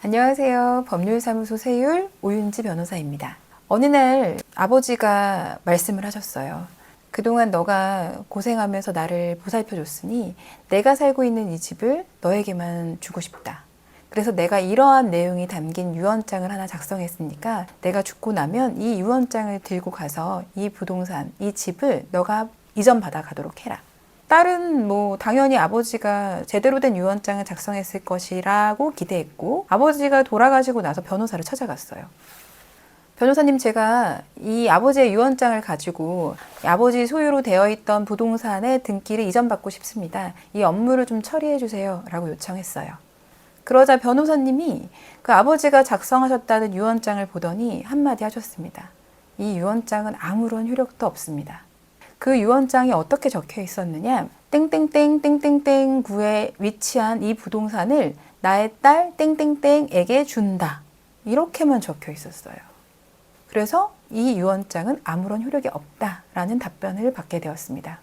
안녕하세요. 법률사무소 세율 오윤지 변호사입니다. 어느 날 아버지가 말씀을 하셨어요. 그동안 너가 고생하면서 나를 보살펴줬으니 내가 살고 있는 이 집을 너에게만 주고 싶다. 그래서 내가 이러한 내용이 담긴 유언장을 하나 작성했으니까 내가 죽고 나면 이 유언장을 들고 가서 이 부동산, 이 집을 너가 이전받아 가도록 해라. 딸은 당연히 아버지가 제대로 된 유언장을 작성했을 것이라고 기대했고, 아버지가 돌아가시고 나서 변호사를 찾아갔어요. 변호사님, 제가 이 아버지의 유언장을 가지고 아버지 소유로 되어 있던 부동산의 등기를 이전받고 싶습니다. 이 업무를 좀 처리해 주세요 라고 요청했어요. 그러자 변호사님이 그 아버지가 작성하셨다는 유언장을 보더니 한마디 하셨습니다. 이 유언장은 아무런 효력도 없습니다. 그 유언장이 어떻게 적혀 있었느냐? 땡땡땡 땡땡땡 구에 위치한 이 부동산을 나의 딸 땡땡땡에게 준다. 이렇게만 적혀 있었어요. 그래서 이 유언장은 아무런 효력이 없다라는 답변을 받게 되었습니다.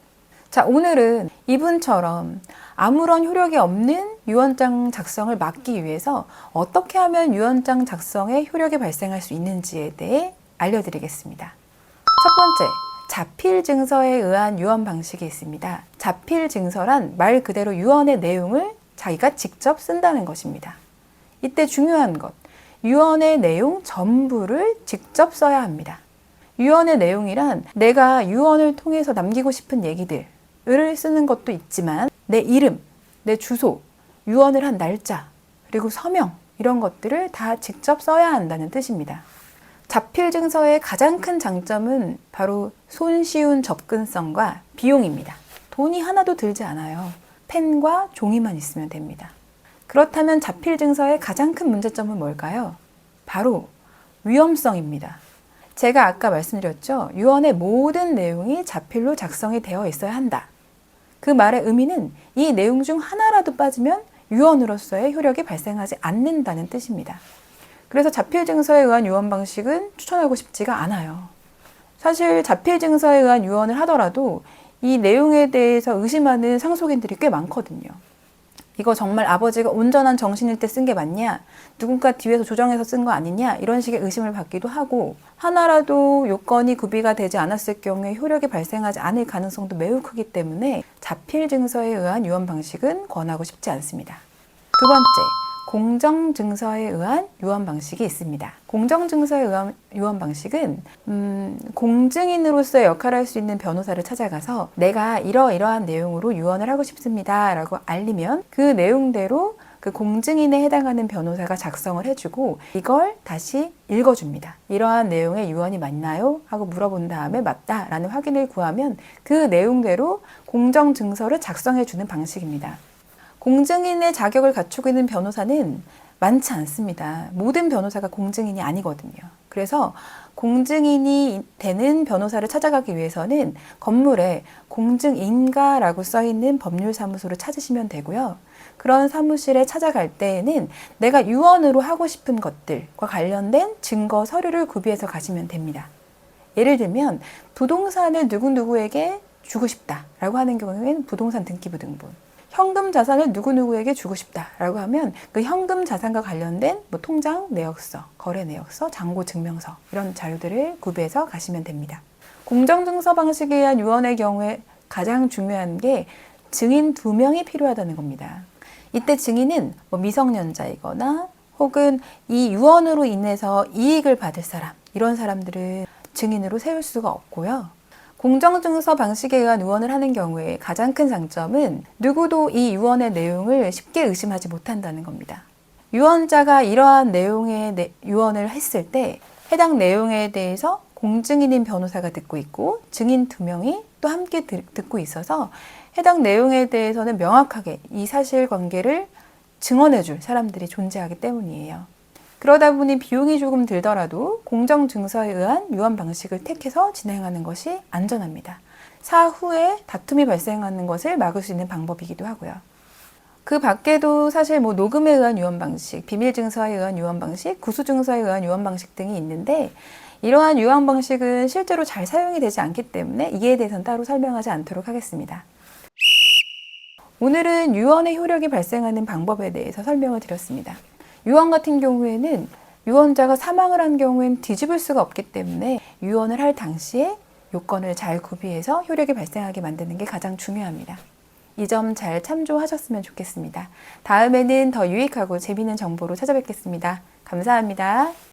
자, 오늘은 이분처럼 아무런 효력이 없는 유언장 작성을 막기 위해서 어떻게 하면 유언장 작성에 효력이 발생할 수 있는지에 대해 알려드리겠습니다. 첫 번째, 자필 증서에 의한 유언 방식이 있습니다. 자필 증서란 말 그대로 유언의 내용을 자기가 직접 쓴다는 것입니다. 이때 중요한 것, 유언의 내용 전부를 직접 써야 합니다. 유언의 내용이란 내가 유언을 통해서 남기고 싶은 얘기들을 쓰는 것도 있지만 내 이름, 내 주소, 유언을 한 날짜, 그리고 서명 이런 것들을 다 직접 써야 한다는 뜻입니다. 자필 증서의 가장 큰 장점은 바로 손쉬운 접근성과 비용입니다. 돈이 하나도 들지 않아요. 펜과 종이만 있으면 됩니다. 그렇다면 자필 증서의 가장 큰 문제점은 뭘까요? 바로 위험성입니다. 제가 아까 말씀드렸죠. 유언의 모든 내용이 자필로 작성이 되어 있어야 한다. 그 말의 의미는 이 내용 중 하나라도 빠지면 유언으로서의 효력이 발생하지 않는다는 뜻입니다. 그래서 자필 증서에 의한 유언 방식은 추천하고 싶지가 않아요. 사실 자필 증서에 의한 유언을 하더라도 이 내용에 대해서 의심하는 상속인들이 꽤 많거든요. 이거 정말 아버지가 온전한 정신일 때 쓴 게 맞냐? 누군가 뒤에서 조정해서 쓴 거 아니냐? 이런 식의 의심을 받기도 하고, 하나라도 요건이 구비가 되지 않았을 경우에 효력이 발생하지 않을 가능성도 매우 크기 때문에 자필 증서에 의한 유언 방식은 권하고 싶지 않습니다. 두 번째, 공정증서에 의한 유언 방식이 있습니다. 공정증서에 의한 유언 방식은 공증인으로서의 역할을 할 수 있는 변호사를 찾아가서 내가 이러이러한 내용으로 유언을 하고 싶습니다 라고 알리면 그 내용대로 그 공증인에 해당하는 변호사가 작성을 해주고 이걸 다시 읽어줍니다. 이러한 내용의 유언이 맞나요? 하고 물어본 다음에 맞다라는 확인을 구하면 그 내용대로 공정증서를 작성해주는 방식입니다. 공증인의 자격을 갖추고 있는 변호사는 많지 않습니다. 모든 변호사가 공증인이 아니거든요. 그래서 공증인이 되는 변호사를 찾아가기 위해서는 건물에 공증인가라고 써있는 법률사무소를 찾으시면 되고요. 그런 사무실에 찾아갈 때에는 내가 유언으로 하고 싶은 것들과 관련된 증거 서류를 구비해서 가시면 됩니다. 예를 들면 부동산을 누구누구에게 주고 싶다라고 하는 경우에는 부동산 등기부 등본, 현금 자산을 누구누구에게 주고 싶다라고 하면 그 현금 자산과 관련된 통장 내역서, 거래 내역서, 잔고 증명서 이런 자료들을 구비해서 가시면 됩니다. 공정증서 방식에 의한 유언의 경우에 가장 중요한 게 증인 2명이 필요하다는 겁니다. 이때 증인은 미성년자이거나 혹은 이 유언으로 인해서 이익을 받을 사람, 이런 사람들은 증인으로 세울 수가 없고요. 공정증서 방식에 의한 유언을 하는 경우에 가장 큰 장점은 누구도 이 유언의 내용을 쉽게 의심하지 못한다는 겁니다. 유언자가 이러한 내용의 유언을 했을 때 해당 내용에 대해서 공증인인 변호사가 듣고 있고 증인 2명이 또 함께 듣고 있어서 해당 내용에 대해서는 명확하게 이 사실관계를 증언해 줄 사람들이 존재하기 때문이에요. 그러다 보니 비용이 조금 들더라도 공정증서에 의한 유언 방식을 택해서 진행하는 것이 안전합니다. 사후에 다툼이 발생하는 것을 막을 수 있는 방법이기도 하고요. 그 밖에도 사실 녹음에 의한 유언 방식, 비밀증서에 의한 유언 방식, 구수증서에 의한 유언 방식 등이 있는데 이러한 유언 방식은 실제로 잘 사용이 되지 않기 때문에 이에 대해서는 따로 설명하지 않도록 하겠습니다. 오늘은 유언의 효력이 발생하는 방법에 대해서 설명을 드렸습니다. 유언 같은 경우에는 유언자가 사망을 한 경우엔 뒤집을 수가 없기 때문에 유언을 할 당시에 요건을 잘 구비해서 효력이 발생하게 만드는 게 가장 중요합니다. 이 점 잘 참조하셨으면 좋겠습니다. 다음에는 더 유익하고 재미있는 정보로 찾아뵙겠습니다. 감사합니다.